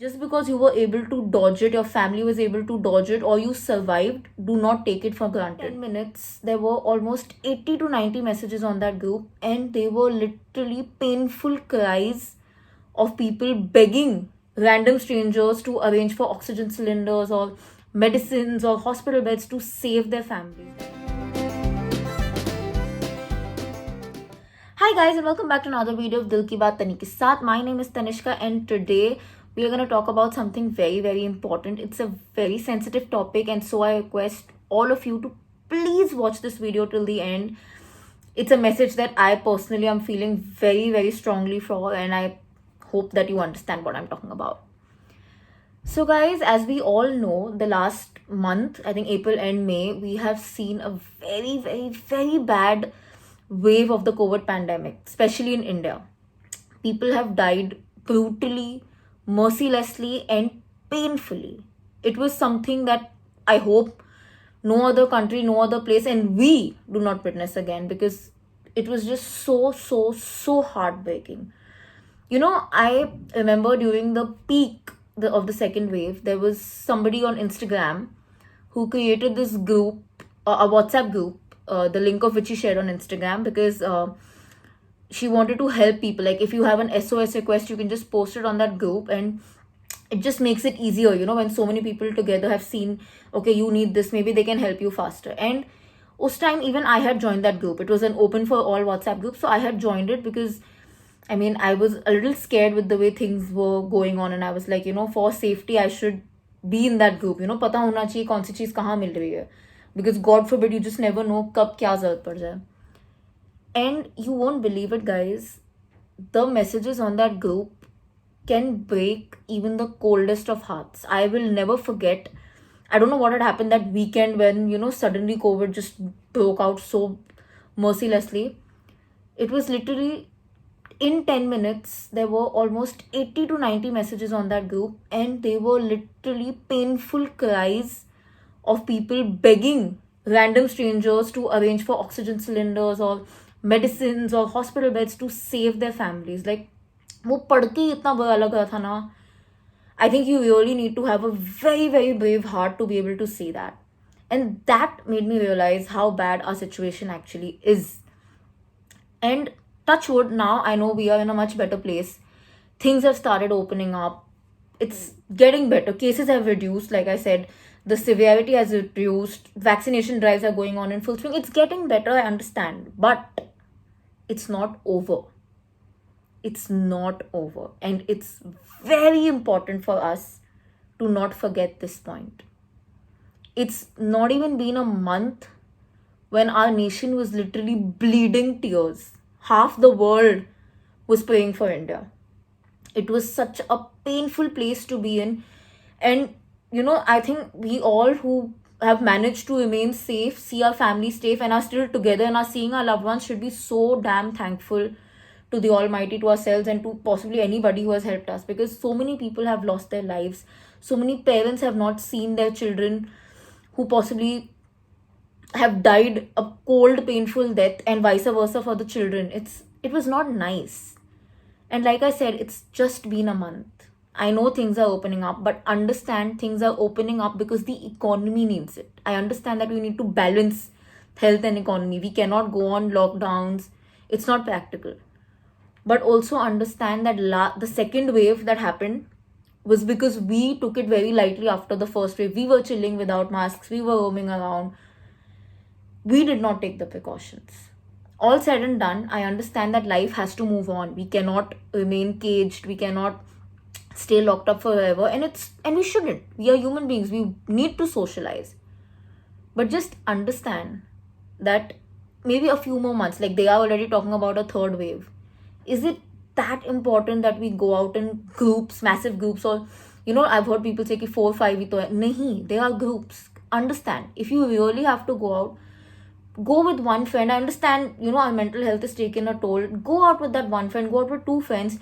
Just because you were able to dodge it, your family was able to dodge it, or you survived, do not take it for granted. 10 minutes, there were almost 80 to 90 messages on that group, and they were literally painful cries of people begging random strangers to arrange for oxygen cylinders or medicines or hospital beds to save their families. Hi guys, and welcome back to another video of Dil Ki Baat Tani ke Saath. My name is Tanishka, and today we are going to talk about something very important. It's a very sensitive topic, and so I request all of you to please watch this video till the end. It's a message that I personally am feeling very strongly for, and I hope that you understand what I'm talking about. So guys, as we all know, the last month, I think April and May, we have seen a very bad wave of the COVID pandemic, especially in India. People have died brutally, mercilessly, and painfully. It was something that I hope no other country, no other place, and we do not witness again, because it was just so heartbreaking. I remember during the peak of the second wave, there was somebody on Instagram who created this group, a WhatsApp group, the link of which she shared on Instagram, because she wanted to help people. Like, if you have an SOS request, you can just post it on that group, and it just makes it easier, when so many people together have seen, okay, you need this, maybe they can help you faster. And us time, even I had joined that group. It was an open for all WhatsApp group, so I had joined it because I was a little scared with the way things were going on, and I was like, for safety, I should be in that group. पता होना चाहिए कौन सी चीज़ कहाँ मिल रही है, because God forbid, you just never know कब क्या ज़रूरत पड़ जाए. And you won't believe it, guys. The messages on that group can break even the coldest of hearts. I will never forget. I don't know what had happened that weekend when, suddenly COVID just broke out so mercilessly. It was literally in 10 minutes, there were almost 80 to 90 messages on that group, and they were literally painful cries of people begging random strangers to arrange for oxygen cylinders or medicines or hospital beds to save their families. Like, वो पढ़ के ही इतना बुरा लग रहा था ना. I think you really need to have a very brave heart to be able to see that. And that made me realize how bad our situation actually is. And touch wood, now I know we are in a much better place. Things have started opening up. It's getting better. Cases have reduced, like I said. The severity has reduced. Vaccination drives are going on in full swing. It's getting better, I understand. But it's not over. It's not over. And it's very important for us to not forget this point. It's not even been a month when our nation was literally bleeding tears. Half the world was praying for India. It was such a painful place to be in. And, I think we all who have managed to remain safe, see our families safe, and are still together and are seeing our loved ones should be so damn thankful to the Almighty, to ourselves, and to possibly anybody who has helped us, because so many people have lost their lives. So many parents have not seen their children who possibly have died a cold, painful death, and vice versa for the children. It was not nice. And like I said, it's just been a month. I know things are opening up, but understand things are opening up because the economy needs it. I understand that we need to balance health and economy. We cannot go on lockdowns. It's not practical. But also understand that the second wave that happened was because we took it very lightly after the first wave. We were chilling without masks. We were roaming around. We did not take the precautions. All said and done, I understand that life has to move on. We cannot remain caged. We cannot stay locked up forever. And we shouldn't. We are human beings. We need to socialize. But just understand that maybe a few more months, like they are already talking about a third wave. Is it that important that we go out in groups, massive groups? Or, I've heard people say ki 4 5 hi to hai. Nahi, there are groups. Understand, if you really have to go out, go with one friend. I understand, our mental health is taking a toll. Go out with that one friend, go out with two friends.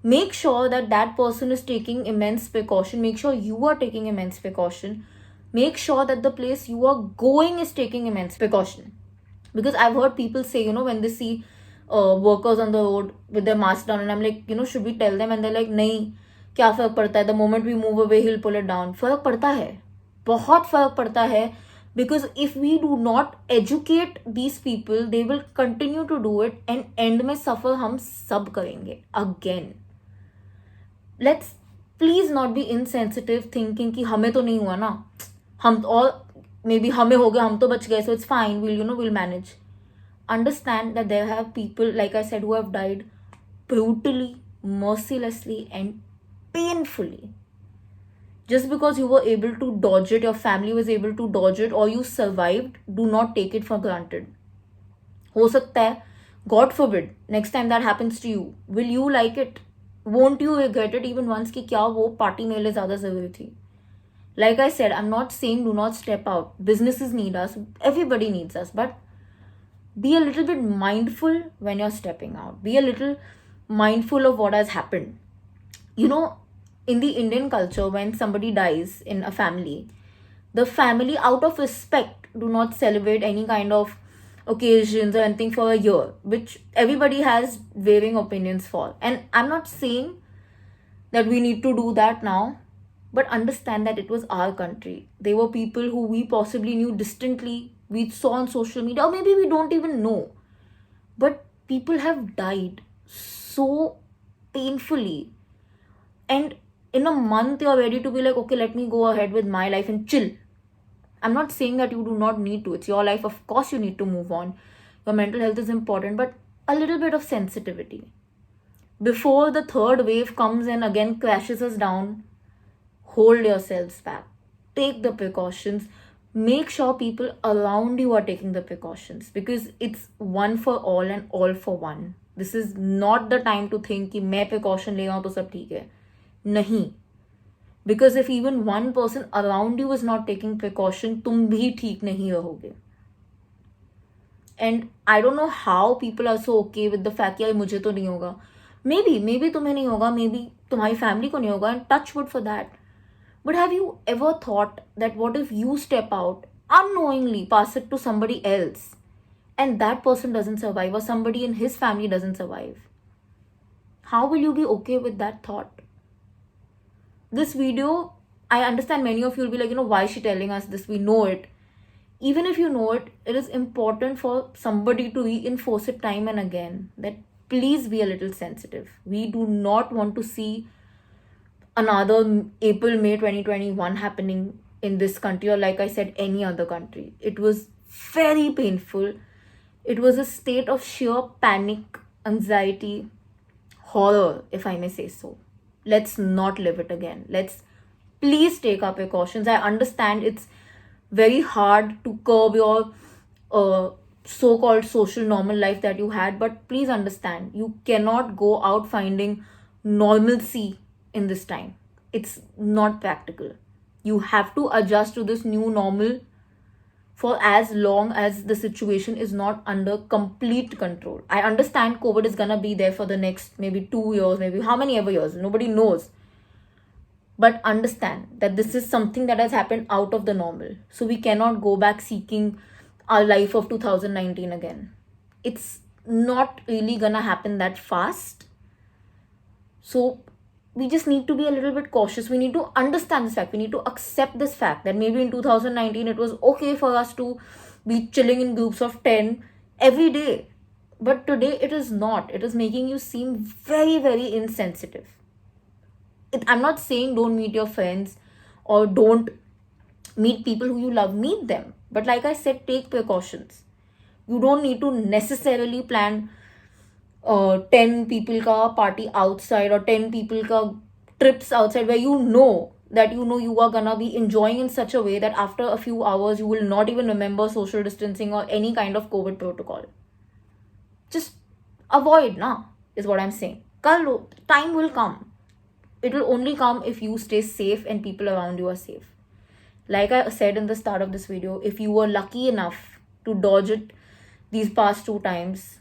Make sure that that person is taking immense precaution. Make sure you are taking immense precaution. Make sure that the place you are going is taking immense precaution. Because I've heard people say, when they see workers on the road with their mask down, and I'm like, should we tell them? And they're like, nahi, क्या फर्क पड़ता है, the moment we move away he will pull it down. फर्क पड़ता है, बहुत फर्क पड़ता है. Because if we do not educate these people they will continue to do it and end में सफर हम सब करेंगे again. Let's please not be insensitive thinking कि हमें तो नहीं हुआ ना, हम और मे बी हमें हो गया, हम तो बच गए, so it's fine, will manage. Understand that there have people, like I said, who have died brutally, mercilessly, and painfully. Just because you were able to dodge it, your family was able to dodge it, or you survived, do not take it for granted. हो सकता है, God forbid, next time that happens to you, will you like it? Won't you regret it even once कि क्या वो party मेरे लिए ज़्यादा ज़रूरी थी? Like I said, I'm not saying do not step out. Businesses need us, everybody needs us, but be a little bit mindful when you're stepping out. Be a little mindful of what has happened. In the Indian culture, when somebody dies in a family, the family, out of respect, do not celebrate any kind of occasions or anything for a year, which everybody has varying opinions for. And I'm not saying that we need to do that now, but understand that it was our country. They were people who we possibly knew distantly, we saw on social media, or maybe we don't even know. But people have died so painfully. And in a month, you're ready to be like, okay, let me go ahead with my life and chill. I'm not saying that you do not need to. It's your life. Of course, you need to move on. Your mental health is important, but a little bit of sensitivity. Before the third wave comes and again crashes us down, hold yourselves back. Take the precautions. Make sure people around you are taking the precautions, because it's one for all and all for one. This is not the time to think कि मैं precaution ले रहा हूँ तो सब ठीक है. नहीं. Because if even one person around you is not taking precaution, तुम भी ठीक नहीं रहोगे. And I don't know how people are so okay with the fact कि मुझे तो नहीं होगा. Maybe तुम्हें नहीं होगा, maybe तुम्हारी family को नहीं होगा, and touch wood for that. But have you ever thought that what if you step out, unknowingly pass it to somebody else, and that person doesn't survive, or somebody in his family doesn't survive? How will you be okay with that thought? This video, I understand many of you will be like, why is she telling us this? We know it. Even if you know it, it is important for somebody to reinforce it time and again that please be a little sensitive. We do not want to see another April, May 2021 happening in this country, or like I said, any other country. It was very painful. It was a state of sheer panic, anxiety, horror, if I may say so. Let's not live it again. Let's please take our precautions. I understand it's very hard to curb your so-called social normal life that you had, but please understand, you cannot go out finding normalcy in this time. It's not practical. You have to adjust to this new normal for as long as the situation is not under complete control. I understand COVID is gonna be there for the next maybe 2 years, maybe how many ever years, nobody knows. But understand that this is something that has happened out of the normal. So we cannot go back seeking our life of 2019 again. It's not really gonna happen that fast. So we just need to be a little bit cautious. We need to understand this fact. We need to accept this fact that maybe in 2019 it was okay for us to be chilling in groups of 10 every day. But today it is not. It is making you seem very, very insensitive. I'm not saying don't meet your friends or don't meet people who you love. Meet them. But like I said, take precautions. You don't need to necessarily plan 10 people ka party outside or 10 people ka trips outside where you know you are gonna be enjoying in such a way that after a few hours you will not even remember social distancing or any kind of COVID protocol. Just avoid, is what I'm saying. Time will come. It will only come if you stay safe and people around you are safe. Like I said in the start of this video, if you were lucky enough to dodge it these past 2 times,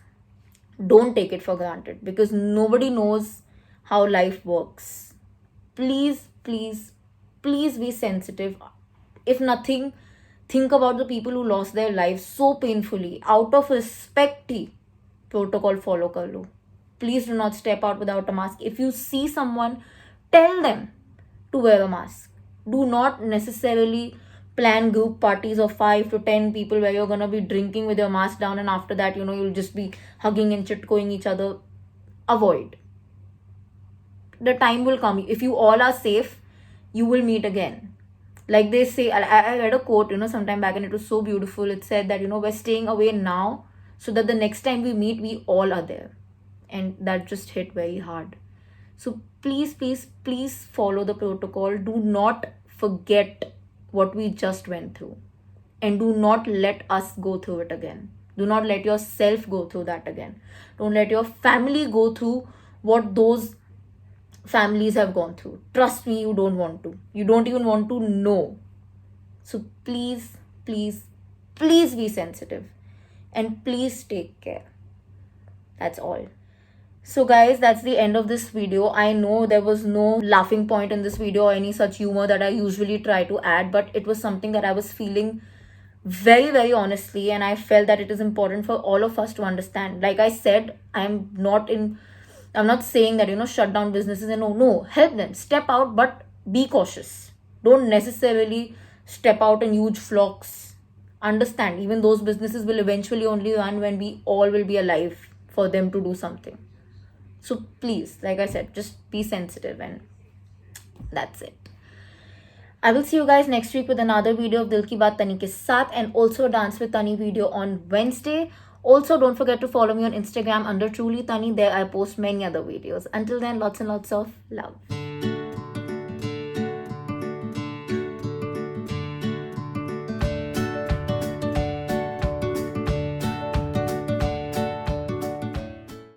don't take it for granted, because nobody knows how life works. Please, please, please be sensitive. If nothing, think about the people who lost their lives so painfully. Out of respect, protocol follow kar lo. Please do not step out without a mask. If you see someone tell them to wear a mask. Do not necessarily plan group parties of 5 to 10 people where you're going to be drinking with your mask down, and after that, you'll just be hugging and chitkoing each other. Avoid. The time will come. If you all are safe, you will meet again. Like they say, I read a quote, sometime back, and it was so beautiful. It said that, we're staying away now so that the next time we meet, we all are there. And that just hit very hard. So please, please, please follow the protocol. Do not forget what we just went through. And do not let us go through it again. Do not let yourself go through that again. Don't let your family go through what those families have gone through. Trust me, you don't want to. You don't even want to know. So please, please, please be sensitive. And please take care. That's all. So guys, that's the end of this video. I know there was no laughing point in this video or any such humor that I usually try to add, but it was something that I was feeling very, very honestly, and I felt that it is important for all of us to understand. Like I said, I'm not saying that, shut down businesses and no, help them, step out, but be cautious. Don't necessarily step out in huge flocks. Understand, even those businesses will eventually only run when we all will be alive for them to do something. So please, like I said, just be sensitive, and that's it. I will see you guys next week with another video of Dil Ki Baat Tani ke saath, and also a Dance with Tani video on Wednesday. Also, don't forget to follow me on Instagram under Truly Tani. There I post many other videos. Until then, lots and lots of love.